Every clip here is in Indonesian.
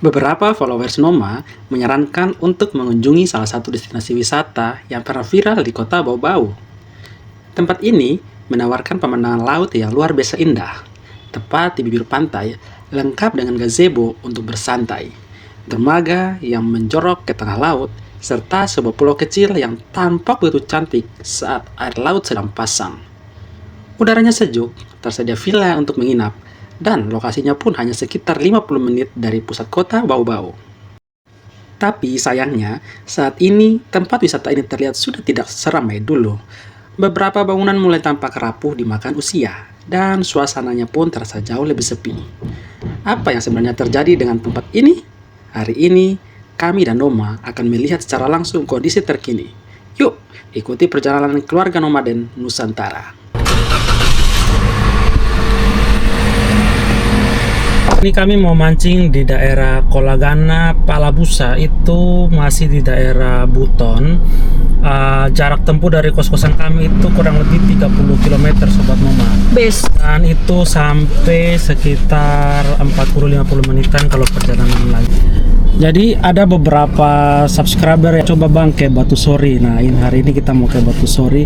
Beberapa followers Noma menyarankan untuk mengunjungi salah satu destinasi wisata yang pernah viral di kota Bau-Bau. Tempat ini menawarkan pemandangan laut yang luar biasa indah, tepat di bibir pantai, lengkap dengan gazebo untuk bersantai, dermaga yang menjorok ke tengah laut, serta sebuah pulau kecil yang tampak begitu cantik saat air laut sedang pasang. Udaranya sejuk, tersedia villa untuk menginap, dan lokasinya pun hanya sekitar 50 menit dari pusat kota Bau-Bau. Tapi sayangnya, saat ini tempat wisata ini terlihat sudah tidak seramai dulu. Beberapa bangunan mulai tampak rapuh dimakan usia, dan suasananya pun terasa jauh lebih sepi. Apa yang sebenarnya terjadi dengan tempat ini? Hari ini, kami dan Noma akan melihat secara langsung kondisi terkini. Yuk, ikuti perjalanan keluarga nomaden Nusantara. Ini kami mau mancing di daerah Kolagana, Palabusa, itu masih di daerah Buton. Jarak tempuh dari kos-kosan kami itu kurang lebih 30 km Sobat Noma. Dan itu sampai sekitar 40-50 menitan kalau perjalanan lagi. Jadi ada beberapa subscriber yang coba bang ke Batu Sori. Nah hari ini kita mau ke Batu Sori,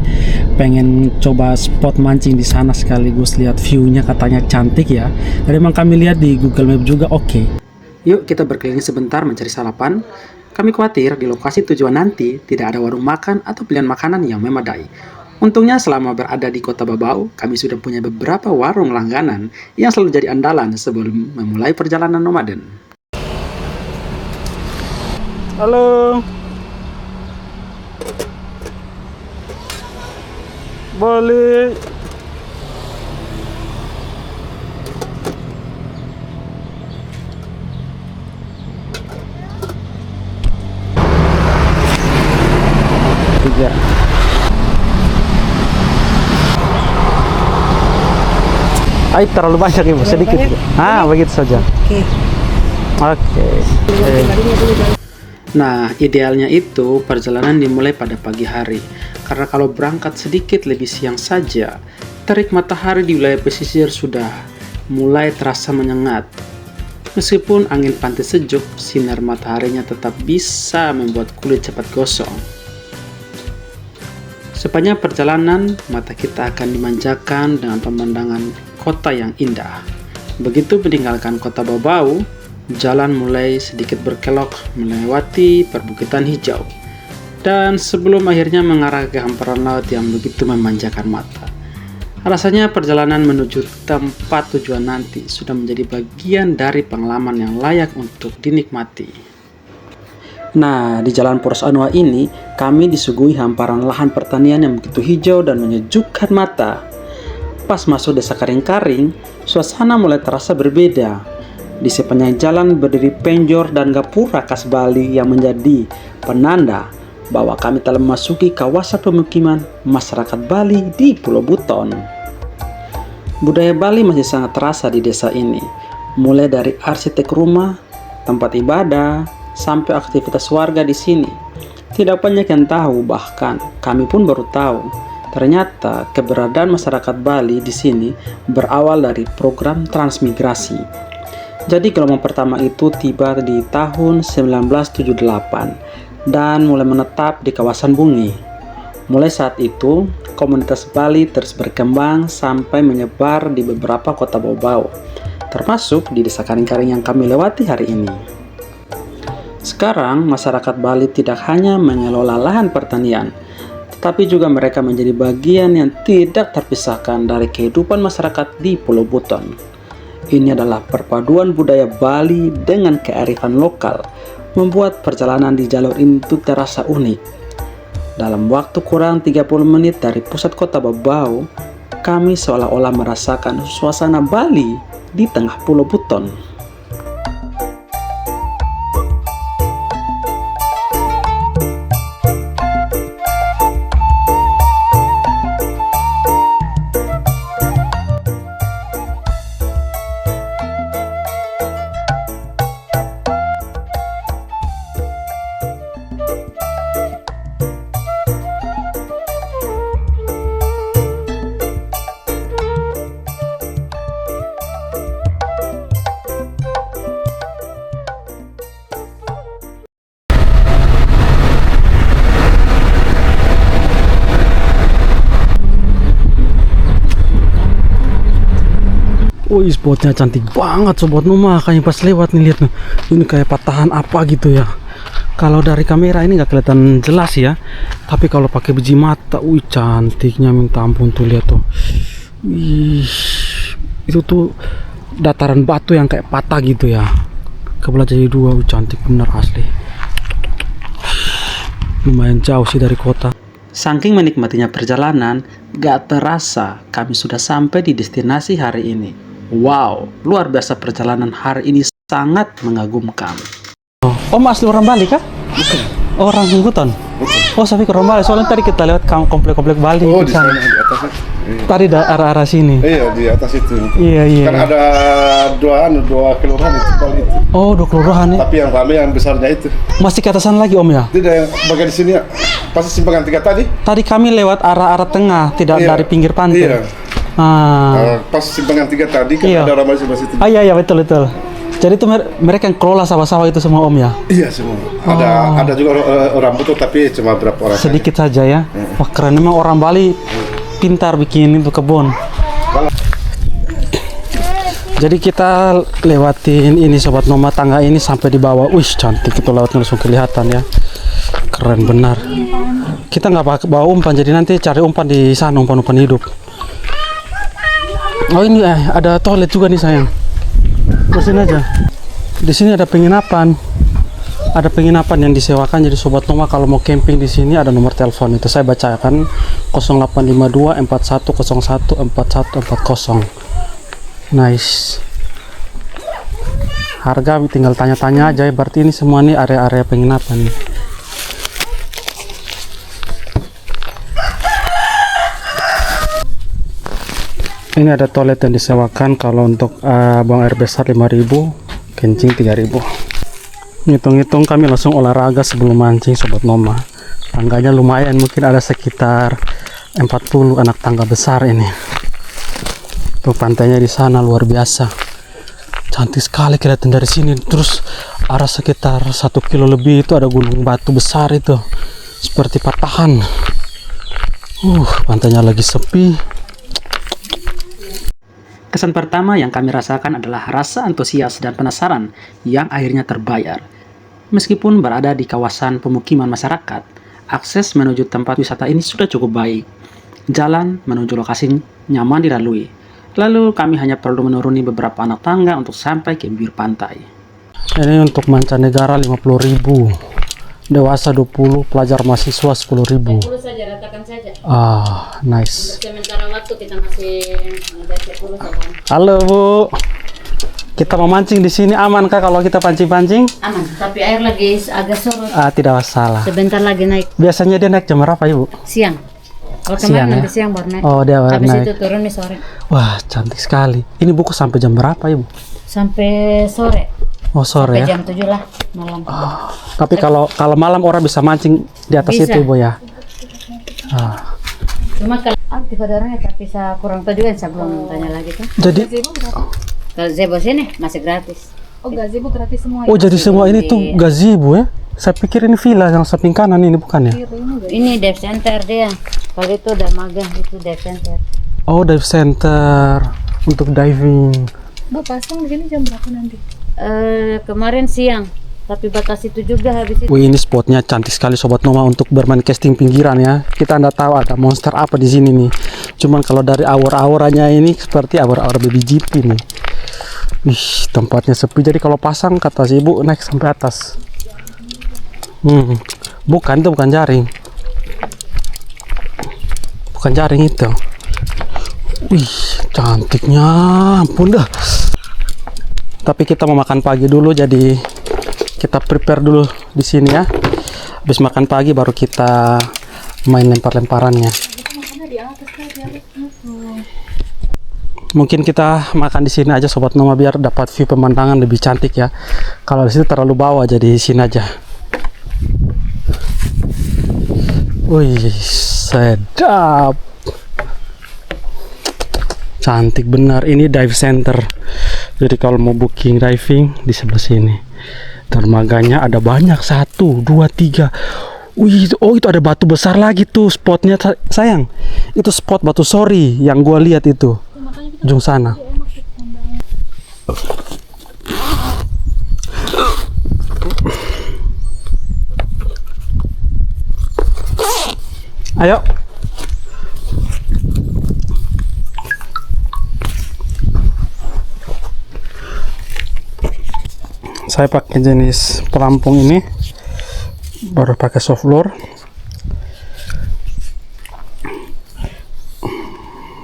pengen coba spot mancing di sana sekaligus lihat view-nya, katanya cantik ya. Dan memang kami lihat di Google Map juga oke. Yuk kita berkeliling sebentar mencari sarapan. Kami khawatir di lokasi tujuan nanti tidak ada warung makan atau pilihan makanan yang memadai. Untungnya selama berada di kota Babau, kami sudah punya beberapa warung langganan yang selalu jadi andalan sebelum memulai perjalanan nomaden. Halo. Boleh. Tiga. Ay, terlalu banyak ibu, sedikit. Begitu saja. Oke. Nah, idealnya itu perjalanan dimulai pada pagi hari, karena kalau berangkat sedikit lebih siang saja, terik matahari di wilayah pesisir sudah mulai terasa menyengat. Meskipun angin pantai sejuk, sinar mataharinya tetap bisa membuat kulit cepat gosong. Sepanjang perjalanan, mata kita akan dimanjakan dengan pemandangan kota yang indah. Begitu meninggalkan kota Bau-Bau, jalan mulai sedikit berkelok melewati perbukitan hijau, dan sebelum akhirnya mengarah ke hamparan laut yang begitu memanjakan mata. Rasanya perjalanan menuju tempat tujuan nanti sudah menjadi bagian dari pengalaman yang layak untuk dinikmati. Nah, di Jalan Poros Anua ini, kami disuguhi hamparan lahan pertanian yang begitu hijau dan menyejukkan mata. Pas masuk desa Karing-Karing, suasana mulai terasa berbeda. Di sepanjang jalan berdiri penjor dan gapura khas Bali yang menjadi penanda bahwa kami telah memasuki kawasan pemukiman masyarakat Bali di Pulau Buton. Budaya Bali masih sangat terasa di desa ini, mulai dari arsitek rumah, tempat ibadah, sampai aktivitas warga di sini. Tidak banyak yang tahu, bahkan kami pun baru tahu. Ternyata keberadaan masyarakat Bali di sini berawal dari program transmigrasi. Jadi gelombang pertama itu tiba di tahun 1978 dan mulai menetap di kawasan Bungi. Mulai saat itu, komunitas Bali terus berkembang sampai menyebar di beberapa kota Bau-Bau, termasuk di desa Karing-Karing yang kami lewati hari ini. Sekarang, masyarakat Bali tidak hanya mengelola lahan pertanian, tetapi juga mereka menjadi bagian yang tidak terpisahkan dari kehidupan masyarakat di Pulau Buton. Ini adalah perpaduan budaya Bali dengan kearifan lokal, membuat perjalanan di jalur ini terasa unik. Dalam waktu kurang 30 menit dari pusat kota Bau-Bau, kami seolah-olah merasakan suasana Bali di tengah Pulau Buton. Wih, spotnya cantik banget sobat Noma. Kayaknya pas lewat nih, lihat nih. Ini kayak patahan apa gitu ya. Kalau dari kamera ini nggak kelihatan jelas ya. Tapi kalau pakai biji mata, wih cantiknya minta ampun tuh, lihat tuh. Wih, itu tuh dataran batu yang kayak patah gitu ya. Kebelah jadi dua, wih cantik bener asli. Lumayan jauh sih dari kota. Saking menikmatinya perjalanan, gak terasa kami sudah sampai di destinasi hari ini. Wow, luar biasa perjalanan hari ini, sangat mengagumkan. Oh, asli orang Bali kah? Bukan. Oh, orang Hutan? Bukan. Oh, sampai ke orang Bali. Soalnya tadi kita lewat komplek-komplek Bali. Oh, di sana, di atas. Iya. Tadi arah-arah sini. Iya, di atas itu. Iya. Kan ada dua kelurahan itu, Bali itu. Oh, 2 kelurahan nih. Tapi yang ramai yang besarnya itu. Masih ke atasan lagi Om ya? Tidak, yang bagian di sini ya. Pasti simpangan 3 tadi. Tadi kami lewat arah-arah tengah, tidak Iya. dari pinggir pantai. Iya. Pas simpangan 3 tadi kan Iya. ada orang Bali sebelah situ. Iya, betul. Jadi itu mereka yang kelola sawah-sawah itu semua Om ya? Iya semua. Ada juga orang betul tapi cuma berapa orang Sedikit saja ya. Wah, keren memang orang Bali, pintar bikin itu kebun. Jadi kita lewatin ini sobat Noma, tangga ini sampai di bawah. Wih, cantik itu lautnya langsung kelihatan ya. Keren benar. Kita nggak bawa umpan, jadi nanti cari umpan di sana, umpan-umpan hidup. Oh ini ada toilet juga nih sayang. Terusin aja. Di sini ada penginapan. Ada penginapan yang disewakan. Jadi sobat Noma kalau mau camping di sini ada nomor telepon, itu saya bacakan 0852 4101 4140. Nice. Harga tinggal tanya-tanya aja ya. Berarti ini semua nih area-area penginapan nih. Ini ada toilet yang disewakan. Kalau untuk buang air besar 5.000, kencing 3.000. Ngitung-ngitung kami langsung olahraga sebelum mancing sobat Noma. Tangganya lumayan, mungkin ada sekitar 40 anak tangga besar ini. Tuh pantainya di sana luar biasa. Cantik sekali kelihatan dari sini. Terus arah sekitar 1 kilo lebih itu ada gunung batu besar itu. Seperti patahan. Pantainya lagi sepi. Kesan pertama yang kami rasakan adalah rasa antusias dan penasaran yang akhirnya terbayar. Meskipun berada di kawasan pemukiman masyarakat, akses menuju tempat wisata ini sudah cukup baik. Jalan menuju lokasi nyaman dilalui. Lalu kami hanya perlu menuruni beberapa anak tangga untuk sampai ke bibir pantai. Ini untuk mancanegara 50.000. Dewasa 20, pelajar mahasiswa 10.000. 10 saja, ratakan saja. Nice. Sementara waktu kita masih ada 10 saja. Halo Bu, kita mau mancing di sini, aman kah kalau kita pancing-pancing? Aman, tapi air lagi agak surut. Tidak masalah. Sebentar lagi naik. Biasanya dia naik jam berapa Ibu? Siang. Kalau Siang, kemarin nanti ya? siang baru naik. Oh, dia baru Habis naik. itu turun nih sore. Wah, cantik sekali. Ini buku sampai jam berapa Ibu? Sampai sore. Oh, sore Sampai ya. jam 7 lah malam. Tapi kalau malam orang bisa mancing di atas Bisa. itu Ibu ya. Cuma kalau aktif ada orangnya tapi saya kurang tahu juga, saya belum tanya lagi tuh. Jadi Kalau Zebo sini masih gratis. Oh, gazebo gratis semua. oh jadi semua ini tuh gazebo ya? Saya pikir ini villa yang samping kanan ini, bukan ya? Ini dive center dia. Kalau itu dermaga, itu dive center. Oh, dive center untuk diving. Bu, pasang di sini jam berapa nanti? Kemarin siang, tapi batas itu juga habis itu. Wih, ini spotnya cantik sekali sobat Noma untuk bermain casting pinggiran ya. Kita nggak tahu ada monster apa di sini nih. Cuman kalau dari aura-auranya ini seperti aura-aura baby jeep ini. Ih, tempatnya sepi. Jadi kalau pasang kata si ibu naik sampai atas. Bukan, itu bukan jaring. Bukan jaring itu. Wih, cantiknya ampun dah. Tapi kita mau makan pagi dulu, jadi kita prepare dulu di sini ya. Habis makan pagi baru kita main lempar-lemparannya. Mungkin kita makan di sini aja sobat Noma biar dapat view pemandangan lebih cantik ya. Kalau di situ terlalu bawah, jadi di sini aja. Wih, sedap. Cantik benar, ini dive center. Jadi kalau mau booking diving di sebelah sini. Dermaganya ada banyak, 1, 2, 3. Wih, oh itu ada batu besar lagi tuh spotnya sayang. Itu spot batu sori yang gua lihat itu. Ujung sana. Ayo. Saya pakai jenis pelampung ini, baru pakai soft lure.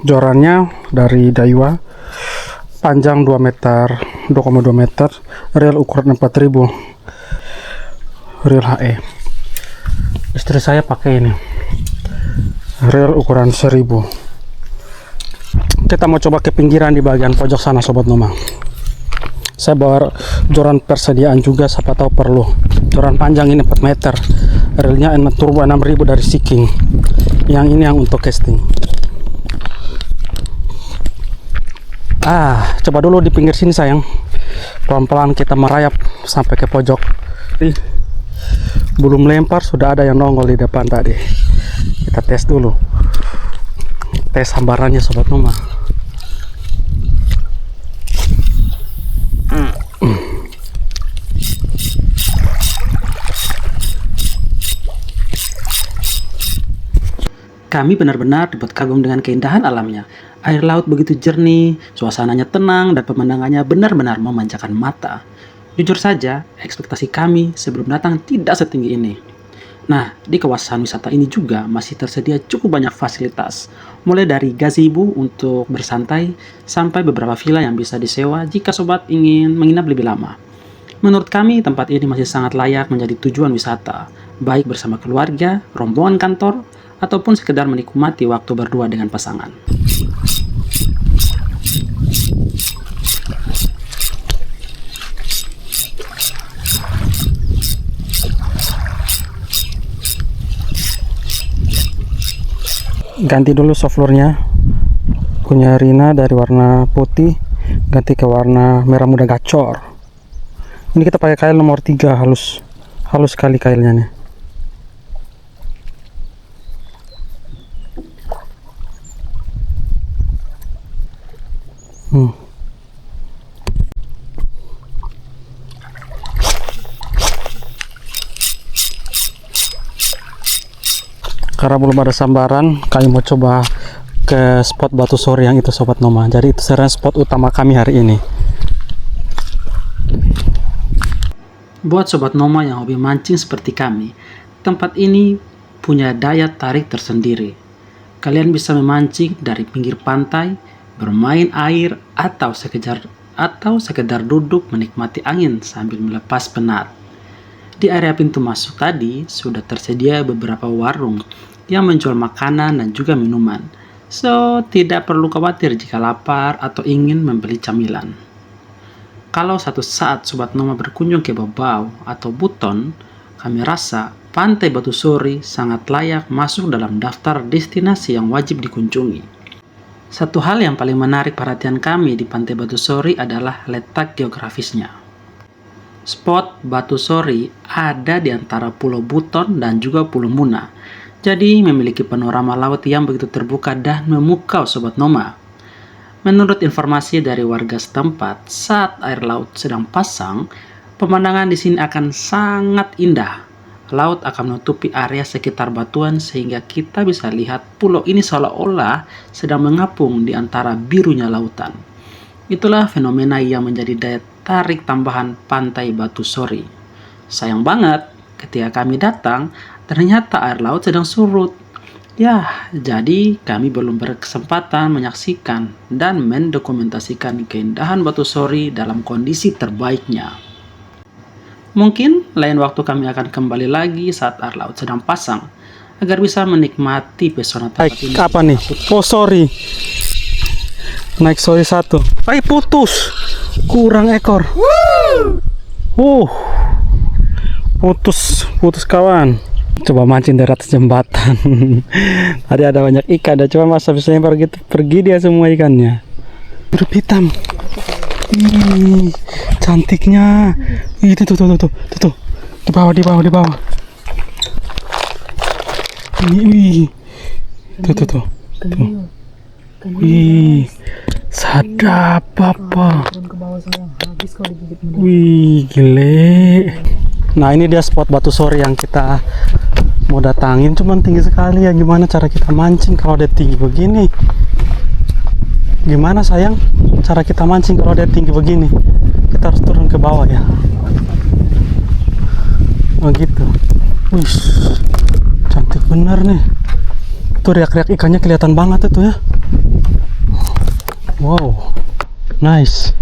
Jorannya dari Daiwa, panjang 2 meter, 2,2 meter, reel ukuran 4000, reel HE. Istri saya pakai ini, reel ukuran 1000. Kita mau coba ke pinggiran di bagian pojok sana, Sobat Noma. Saya bawa joran persediaan juga, siapa tahu perlu. Joran panjang ini 4 meter, reelnya turbo 6000 dari Seeking. Yang ini yang untuk casting. Coba dulu di pinggir sini sayang. Pelan-pelan kita merayap sampai ke pojok. Belum lempar sudah ada yang nongol di depan tadi. Kita tes dulu. Tes hambarannya, Sobat Noma. Kami benar-benar dapat kagum dengan keindahan alamnya. Air laut begitu jernih, suasananya tenang, dan pemandangannya benar-benar memanjakan mata. Jujur saja, ekspektasi kami sebelum datang tidak setinggi ini. Nah, di kawasan wisata ini juga masih tersedia cukup banyak fasilitas, mulai dari gazebo untuk bersantai, sampai beberapa villa yang bisa disewa jika sobat ingin menginap lebih lama. Menurut kami, tempat ini masih sangat layak menjadi tujuan wisata, baik bersama keluarga, rombongan kantor, ataupun sekedar menikmati waktu berdua dengan pasangan. Ganti dulu soft lure-nya, punya Rina dari warna putih ganti ke warna merah muda gacor. Ini kita pakai kail nomor 3, halus sekali kailnya nih. Karena belum ada sambaran, kami mau coba ke spot batu sori yang itu, Sobat Noma. Jadi itu sebenarnya spot utama kami hari ini. Buat Sobat Noma yang hobi mancing seperti kami, tempat ini punya daya tarik tersendiri. Kalian bisa memancing dari pinggir pantai, bermain air, atau sekedar duduk menikmati angin sambil melepas penat. Di area pintu masuk tadi sudah tersedia beberapa warung yang menjual makanan dan juga minuman. So, tidak perlu khawatir jika lapar atau ingin membeli camilan. Kalau satu saat Sobat Noma berkunjung ke Babau atau Buton, kami rasa Pantai Batu Sori sangat layak masuk dalam daftar destinasi yang wajib dikunjungi. Satu hal yang paling menarik perhatian kami di Pantai Batu Sori adalah letak geografisnya. Spot Batu Sori ada di antara Pulau Buton dan juga Pulau Muna, jadi memiliki panorama laut yang begitu terbuka dan memukau, Sobat Noma. Menurut informasi dari warga setempat, saat air laut sedang pasang, pemandangan di sini akan sangat indah. Laut akan menutupi area sekitar batuan sehingga kita bisa lihat pulau ini seolah-olah sedang mengapung di antara birunya lautan. Itulah fenomena yang menjadi daya tarik tambahan Pantai Batu Sori. Sayang banget, ketika kami datang, ternyata air laut sedang surut. Ya, jadi kami belum berkesempatan menyaksikan dan mendokumentasikan keindahan Batu Sori dalam kondisi terbaiknya. Mungkin lain waktu kami akan kembali lagi saat air laut sedang pasang, agar bisa menikmati pesona tempat ini. Apa nih? Oh, sorry. Naik sori 1. Putus. Kurang ekor. Putus kawan. Coba mancing dari atas jembatan. Tadi ada banyak ikan, ada cuma masa bisa nyamper gitu, pergi dia semua ikannya. Biru hitam. Cantiknya. Itu tuh. Di bawah. Ini, tuh. Wih, Sadap apa? Turun ke bawah semua. Habis kalau digigit mendadak. Wih, gile. Nah, ini dia spot batu sore yang kita mau datangin. Cuman tinggi sekali ya. Gimana cara kita mancing kalau dia tinggi begini? Gimana sayang? Cara kita mancing kalau dia tinggi begini? Kita harus turun ke bawah ya. Oh gitu. Wih, cantik bener nih. Tuh riak-riak ikannya kelihatan banget itu ya. Wow, nice.